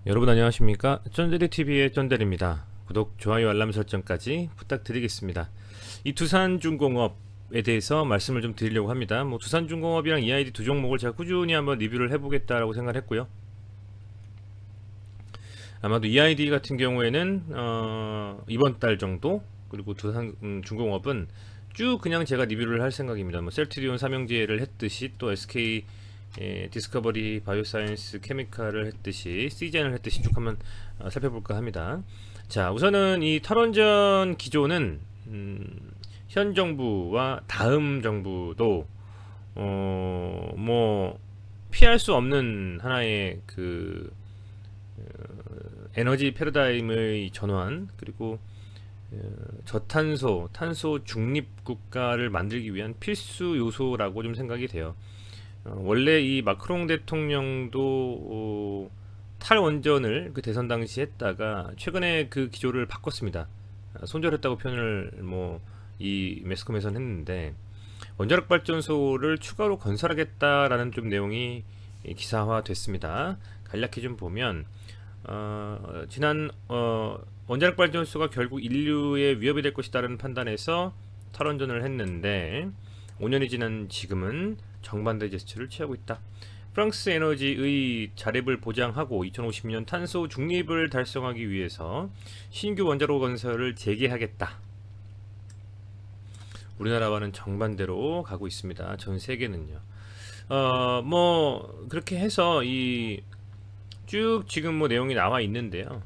여러분 안녕하십니까? 쩐데리TV의 쩐데리입니다. 구독, 좋아요, 알람 설정까지 부탁드리겠습니다. 이 두산중공업에 대해서 말씀을 좀 드리려고 합니다. 두산중공업이랑 EID 두 종목을 제가 꾸준히 한번 리뷰를 해보겠다라고 생각을 했고요. 아마도 EID 같은 경우에는 이번 달 정도, 그리고 두산중공업은 쭉 그냥 제가 리뷰를 할 생각입니다. 셀트리온 삼형제를 했듯이 또 SK 디스커버리 바이오사이언스 케미칼을 했듯이 시젠을 했듯이 쭉 한번 살펴볼까 합니다. 자, 우선은 이 탈원전 기조는 현 정부와 다음 정부도 뭐 피할 수 없는 하나의 그 에너지 패러다임의 전환, 그리고 저탄소, 탄소 중립 국가를 만들기 위한 필수 요소라고 좀 생각이 돼요. 원래 이 마크롱 대통령도 탈원전을 그 대선 당시 했다가 최근에 그 기조를 바꿨습니다. 손절했다고 표현을 이 매스컴에서는 했는데, 원자력 발전소를 추가로 건설하겠다라는 좀 내용이 기사화됐습니다. 간략히 좀 보면 지난 원자력 발전소가 결국 인류의 위협이 될 것이다라는 판단에서 탈원전을 했는데 5년이 지난 지금은 정반대 제스처를 취하고 있다. 프랑스 에너지의 자립을 보장하고 2050년 탄소 중립을 달성하기 위해서 신규 원자로 건설을 재개하겠다. 우리나라와는 정반대로 가고 있습니다. 전 세계는요. 그렇게 해서 이 쭉 지금 내용이 나와 있는데요.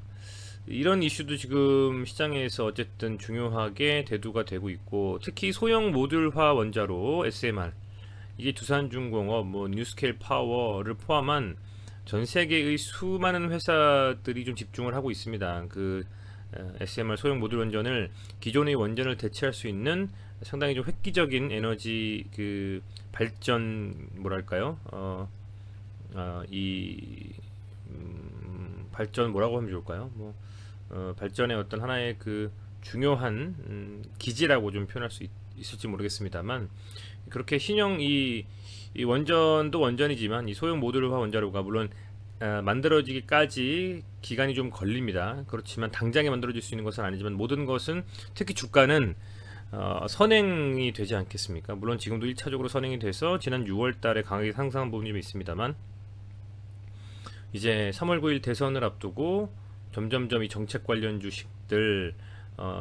이런 이슈도 지금 시장에서 어쨌든 중요하게 대두가 되고 있고, 특히 소형 모듈화 원자로 SMR, 이게 두산중공업, 뉴스케일 파워를 포함한 전 세계의 수많은 회사들이 좀 집중을 하고 있습니다. 그 SMR 소형 모듈 원전을 기존의 원전을 대체할 수 있는 상당히 좀 획기적인 에너지 그 발전 뭐랄까요? 이 발전 뭐라고 하면 좋을까요? 발전의 어떤 하나의 그 중요한 기지라고 좀 표현할 수 있을지 모르겠습니다만, 그렇게 신형 이 원전도 원전이지만 이 소형 모듈화 원자로가 물론 만들어지기까지 기간이 좀 걸립니다. 그렇지만 당장에 만들어질 수 있는 것은 아니지만, 모든 것은, 특히 주가는 선행이 되지 않겠습니까? 물론 지금도 1차적으로 선행이 돼서 지난 6월 달에 강하게 상승한 부분이 좀 있습니다만, 이제 3월 9일 대선을 앞두고 점점점 이 정책 관련 주식들,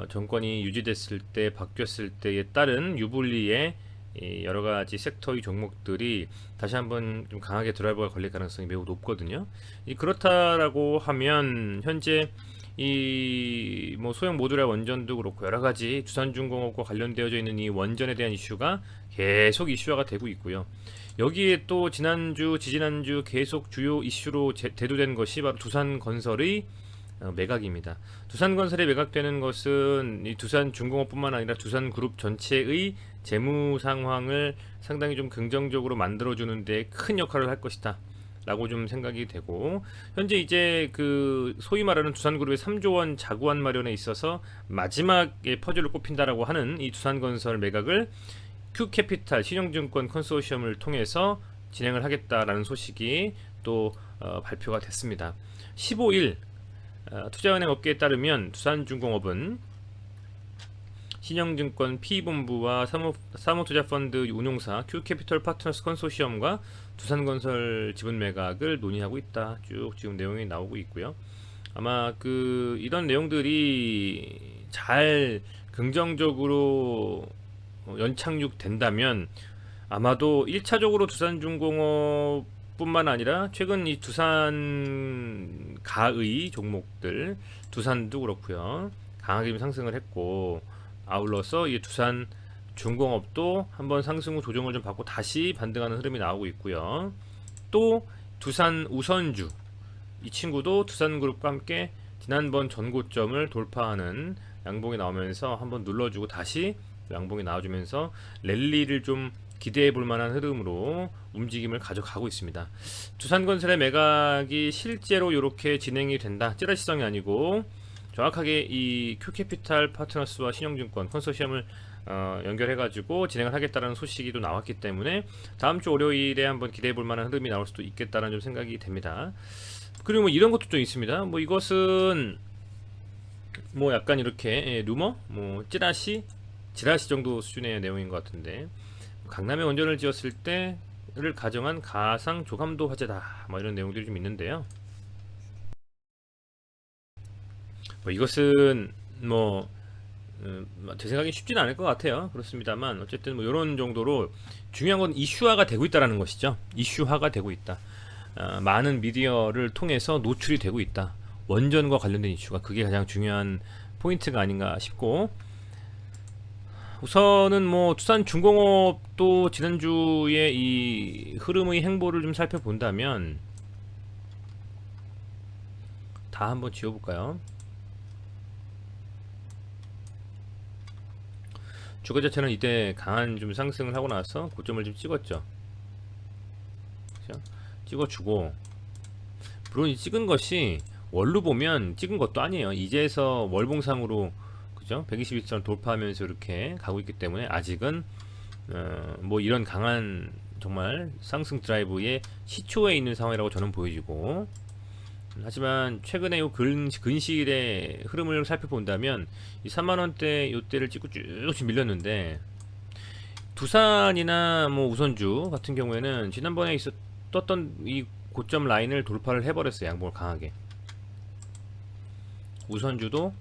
정권이 유지됐을 때, 바뀌었을 때에 따른 유불리의 이 여러 가지 섹터의 종목들이 다시 한번 좀 강하게 드라이버가 걸릴 가능성이 매우 높거든요. 그렇다라고 하면 현재 이 소형 모듈화 원전도 그렇고 여러 가지 두산중공업과 관련되어져 있는 이 원전에 대한 이슈가 계속 이슈화가 되고 있고요. 여기에 또 지난주, 지지난주 계속 주요 이슈로 대두된 것이 바로 두산건설의 매각입니다. 두산건설에 매각되는 것은 이 두산중공업뿐만 아니라 두산그룹 전체의 재무 상황을 상당히 좀 긍정적으로 만들어주는 데 큰 역할을 할 것이다 라고 좀 생각이 되고, 현재 이제 그 소위 말하는 두산그룹의 3조 원 자구안 마련에 있어서 마지막에 퍼즐을 꼽힌다라고 하는 이 두산건설 매각을 Q캐피탈 신영증권 컨소시엄을 통해서 진행을 하겠다라는 소식이 또 발표가 됐습니다. 15일 투자은행 업계에 따르면 두산중공업은 신영증권 P본부와 사모투자펀드 운용사 Q캐피털 파트너스 컨소시엄과 두산건설 지분 매각을 논의하고 있다. 쭉 지금 내용이 나오고 있고요. 아마 이런 내용들이 잘 긍정적으로 연착륙 된다면 아마도 1차적으로 두산중공업 뿐만 아니라 최근 이 두산 가의 종목들, 두산도 그렇고요, 강하게 좀 상승을 했고, 아울러서 이 두산 중공업도 한번 상승 후 조정을 좀 받고 다시 반등하는 흐름이 나오고 있고요. 또 두산 우선주, 이 친구도 두산그룹과 함께 지난번 전고점을 돌파하는 양봉이 나오면서 한번 눌러주고 다시 양봉이 나와주면서 랠리를 좀 기대해 볼 만한 흐름으로 움직임을 가져가고 있습니다. 두산건설의 매각이 실제로 이렇게 진행이 된다, 찌라시성이 아니고 정확하게 이 Q캐피탈 파트너스와 신영증권 컨소시엄을 연결해가지고 진행을 하겠다는 소식이 또 나왔기 때문에 다음 주 월요일에 한번 기대해 볼 만한 흐름이 나올 수도 있겠다는 좀 생각이 됩니다. 그리고 뭐 이런 것도 좀 있습니다. 뭐 이것은 뭐 약간 이렇게 루머, 뭐 찌라시 정도 수준의 내용인 것 같은데, 강남에 원전을 지었을 때를 가정한 가상 조감도 화재다, 뭐 이런 내용들이 좀 있는데요. 뭐 이것은 뭐 제 생각엔 쉽지는 않을 것 같아요. 그렇습니다만 어쨌든 뭐 이런 정도로 중요한 건 이슈화가 되고 있다라는 것이죠. 이슈화가 되고 있다. 많은 미디어를 통해서 노출이 되고 있다. 원전과 관련된 이슈가, 그게 가장 중요한 포인트가 아닌가 싶고, 우선은 뭐 두산중공업도 지난주에 이 흐름의 행보를 좀 살펴본다면, 다 한번 지워볼까요? 주가 자체는 이때 강한 좀 상승을 하고 나서 고점을 좀 찍었죠. 그죠? 찍어주고, 물론 이 찍은 것이 월로 보면 찍은 것도 아니에요. 이제서 월봉상으로, 그죠? 121선 돌파하면서 이렇게 가고 있기 때문에 아직은 뭐 이런 강한 정말 상승 드라이브의 시초에 있는 상황이라고 저는 보여지고, 하지만 최근에 요 근시일의 흐름을 살펴본다면 이 3만원대 요때를 찍고 쭉 밀렸는데, 두산이나 뭐 우선주 같은 경우에는 지난번에 떴던 이 고점 라인을 돌파를 해버렸어요. 양봉을 강하게. 우선주도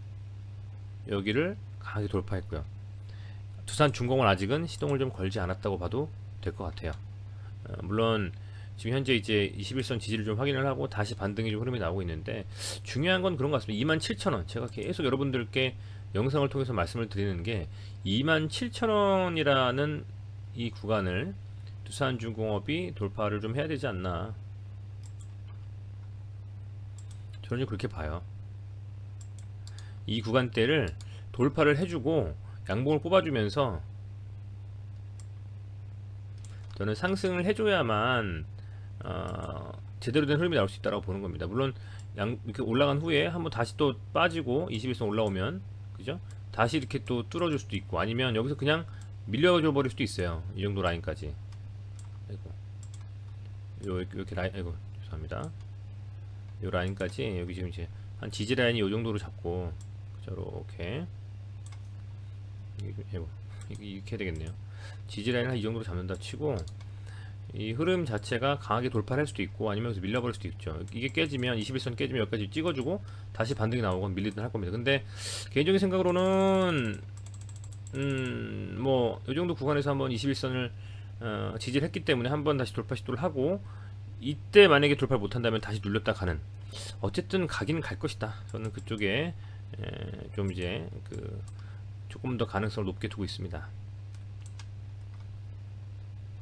여기를 강하게 돌파했고요. 두산중공은 아직은 시동을 좀 걸지 않았다고 봐도 될 것 같아요. 물론 지금 현재 이제 21선 지지를 좀 확인을 하고 다시 반등이 좀 흐름이 나오고 있는데, 중요한 건 그런 것 같습니다. 27,000원, 제가 계속 여러분들께 영상을 통해서 말씀을 드리는 게, 27,000원이라는 이 구간을 두산중공업이 돌파를 좀 해야 되지 않나, 저는 그렇게 봐요. 이 구간대를 돌파를 해주고 양봉을 뽑아주면서, 저는 상승을 해줘야만 제대로 된 흐름이 나올 수 있다고 보는 겁니다. 물론 이렇게 올라간 후에 한번 다시 또 빠지고 21선 올라오면, 그죠? 다시 이렇게 또 뚫어줄 수도 있고, 아니면 여기서 그냥 밀려줘 버릴 수도 있어요. 이 정도 라인까지. 아이고, 이렇게 라인, 아이고 죄송합니다. 이 라인까지, 여기 지금 이제 한 지지 라인이 이 정도로 잡고, 그죠? 이렇게 이렇게 해야 되겠네요. 지지 라인을 한 이 정도로 잡는다 치고, 이 흐름 자체가 강하게 돌파를 할 수도 있고, 아니면 여기서 밀려버릴 수도 있죠. 이게 깨지면, 21선 깨지면 여기까지 찍어주고 다시 반등이 나오건 밀리든 할 겁니다. 근데 개인적인 생각으로는 뭐 이 정도 구간에서 한번 21선을 지지를 했기 때문에 한번 다시 돌파 시도를 하고, 이때 만약에 돌파를 못한다면 다시 눌렸다 가는, 어쨌든 가긴 갈 것이다. 저는 그쪽에 좀 이제 조금 더 가능성을 높게 두고 있습니다.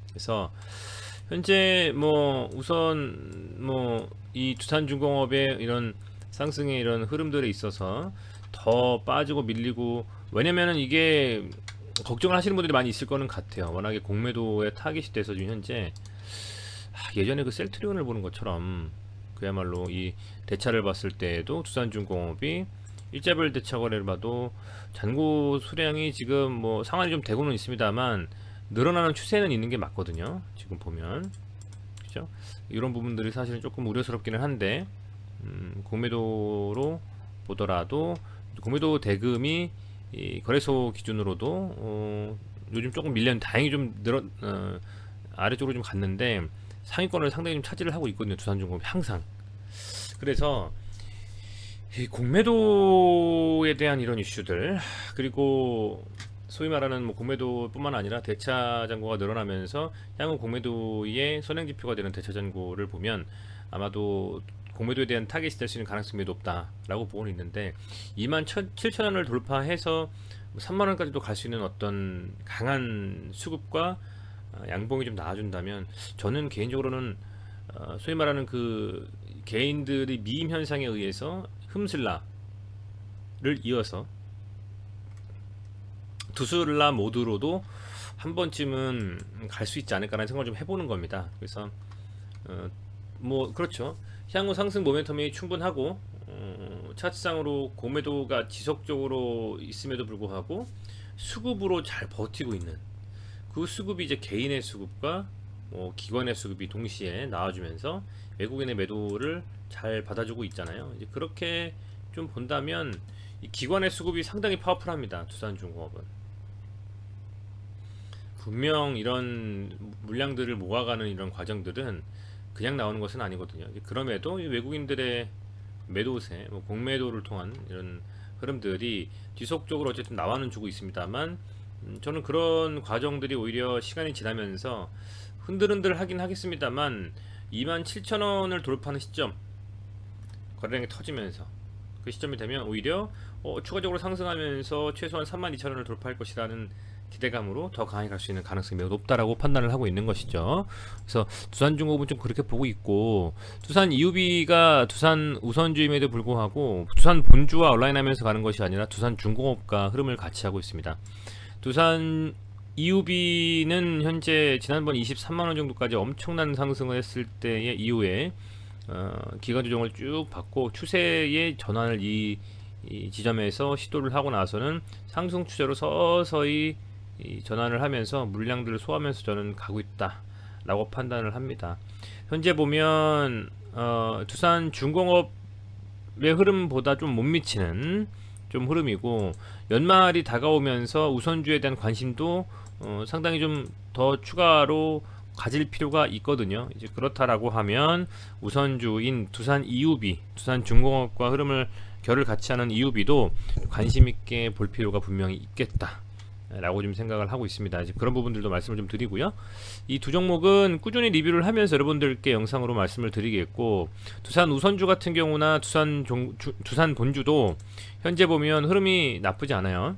그래서 현재 뭐 우선 뭐 이 두산중공업의 이런 상승의 이런 흐름들에 있어서 더 빠지고 밀리고, 왜냐면은 이게 걱정을 하시는 분들이 많이 있을 거는 같아요. 워낙에 공매도에 타깃이 돼서 지금 현재, 예전에 그 셀트리온을 보는 것처럼 그야말로 이 대차를 봤을 때에도 두산중공업이 일자별 대차 거래를 봐도 잔고 수량이 지금 뭐 상한이 좀 되고는 있습니다만 늘어나는 추세는 있는 게 맞거든요. 지금 보면, 그죠? 이런 부분들이 사실은 조금 우려스럽기는 한데, 공매도로 보더라도 공매도 대금이 이 거래소 기준으로도 요즘 조금 밀렸는데, 다행히 좀 아래쪽으로 좀 갔는데 상위권을 상당히 좀 차지를 하고 있거든요. 두산중공업이 항상. 그래서 이 공매도에 대한 이런 이슈들, 그리고 소위 말하는 뭐 공매도뿐만 아니라 대차 잔고가 늘어나면서 향후 공매도의 선행지표가 되는 대차 잔고를 보면 아마도 공매도에 대한 타겟이 될 수 있는 가능성이 매우 높다라고 보고는 있는데, 27,000원을 돌파해서 3만원까지도 갈 수 있는 어떤 강한 수급과 양봉이 좀 나와준다면, 저는 개인적으로는 소위 말하는 그 개인들이 미임 현상에 의해서 흠슬라를 이어서 두슬라 모드로도 한 번쯤은 갈 수 있지 않을까라는 생각을 좀 해보는 겁니다. 그래서 뭐 그렇죠. 향후 상승 모멘텀이 충분하고, 차트상으로 공매도가 지속적으로 있음에도 불구하고 수급으로 잘 버티고 있는, 그 수급이 이제 개인의 수급과 기관의 수급이 동시에 나와주면서 외국인의 매도를 잘 받아주고 있잖아요. 이제 그렇게 좀 본다면 이 기관의 수급이 상당히 파워풀합니다. 두산중공업은 분명 이런 물량들을 모아가는 이런 과정들은 그냥 나오는 것은 아니거든요. 그럼에도 이 외국인들의 매도세, 공매도를 통한 이런 흐름들이 지속적으로 어쨌든 나와는 주고 있습니다만, 저는 그런 과정들이 오히려 시간이 지나면서 흔들흔들 하긴 하겠습니다만 27,000원을 돌파하는 시점, 거래량이 터지면서 그 시점이 되면 오히려 추가적으로 상승하면서 최소한 32,000원을 돌파할 것이라는 기대감으로 더 강하게 갈 수 있는 가능성이 매우 높다라고 판단을 하고 있는 것이죠. 그래서 두산중공업은 좀 그렇게 보고 있고, 두산 이유비가 두산 우선주임에도 불구하고 두산 본주와 온라인하면서 가는 것이 아니라 두산중공업과 흐름을 같이 하고 있습니다. 두산 이유비는 현재 지난번 23만원 정도까지 엄청난 상승을 했을 때의 이후에 기간 조정을 쭉 받고 추세의 전환을 이 지점에서 시도를 하고 나서는 상승 추세로 서서히 전환을 하면서 물량들을 소화하면서 저는 가고 있다 라고 판단을 합니다. 현재 보면 두산중공업의 흐름보다 좀 못 미치는 좀 흐름이고, 연말이 다가오면서 우선주에 대한 관심도 상당히 좀 더 추가로 가질 필요가 있거든요. 이제 그렇다라고 하면 우선주인 두산 이유비, 두산중공업과 흐름을 결을 같이 하는 이유비도 관심 있게 볼 필요가 분명히 있겠다 라고 좀 생각을 하고 있습니다. 이제 그런 부분들도 말씀을 좀 드리고요. 이 두 종목은 꾸준히 리뷰를 하면서 여러분들께 영상으로 말씀을 드리겠고, 두산 우선주 같은 경우나 두산 본주도 현재 보면 흐름이 나쁘지 않아요.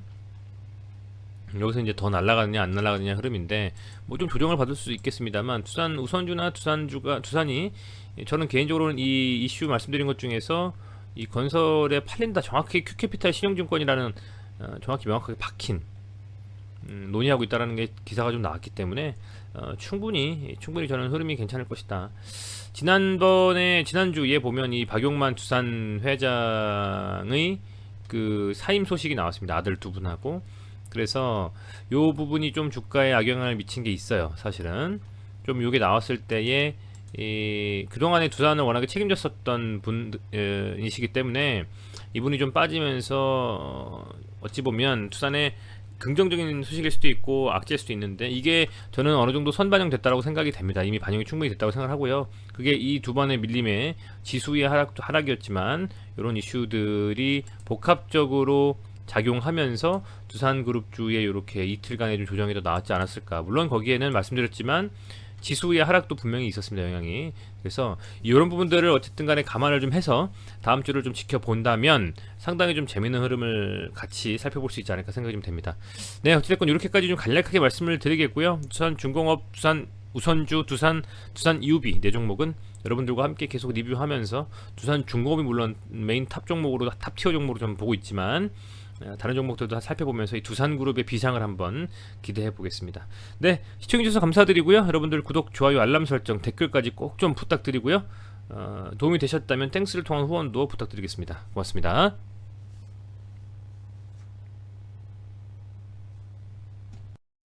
여기서 이제 더 날아가느냐 안 날아가느냐 흐름인데 뭐 좀 조정을 받을 수 있겠습니다만, 두산 우선주나 두산이 저는 개인적으로는 이 이슈 말씀드린 것 중에서 이 건설에 팔린다, 정확히 큐캐피탈 신용증권이라는 정확히 명확하게 박힌 논의하고 있다라는 게 기사가 좀 나왔기 때문에 충분히 저는 흐름이 괜찮을 것이다. 지난주에 보면 이 박용만 두산 회장의 그 사임 소식이 나왔습니다. 아들 두 분하고. 그래서 요 부분이 좀 주가에 악영향을 미친 게 있어요. 사실은 좀 요게 나왔을 때에 그동안에 두산을 워낙에 책임졌었던 분이시기 때문에 이분이 좀 빠지면서 어찌 보면 두산의 긍정적인 소식일 수도 있고 악재일 수도 있는데, 이게 저는 어느 정도 선반영됐다고 생각이 됩니다. 이미 반영이 충분히 됐다고 생각을 하고요. 그게 이 두 번의 밀림의 지수의 하락이었지만 이런 이슈들이 복합적으로 작용하면서 두산그룹주에 이렇게 이틀간의 좀 조정이 더 나왔지 않았을까. 물론 거기에는 말씀드렸지만 지수의 하락도 분명히 있었습니다, 영향이. 그래서 이런 부분들을 어쨌든 간에 감안을 좀 해서 다음 주를 좀 지켜본다면 상당히 좀 재밌는 흐름을 같이 살펴볼 수 있지 않을까 생각이 좀 됩니다. 네, 어쨌든 이렇게까지 좀 간략하게 말씀을 드리겠고요. 두산중공업, 두산 우선주, 두산 이유비 네 종목은 여러분들과 함께 계속 리뷰하면서, 두산중공업이 물론 메인 탑 종목으로, 탑 티어 종목으로 좀 보고 있지만 다른 종목들도 살펴보면서 이 두산그룹의 비상을 한번 기대해 보겠습니다. 네, 시청해주셔서 감사드리고요. 여러분들 구독, 좋아요, 알람 설정, 댓글까지 꼭 좀 부탁드리고요. 도움이 되셨다면 땡스를 통한 후원도 부탁드리겠습니다. 고맙습니다.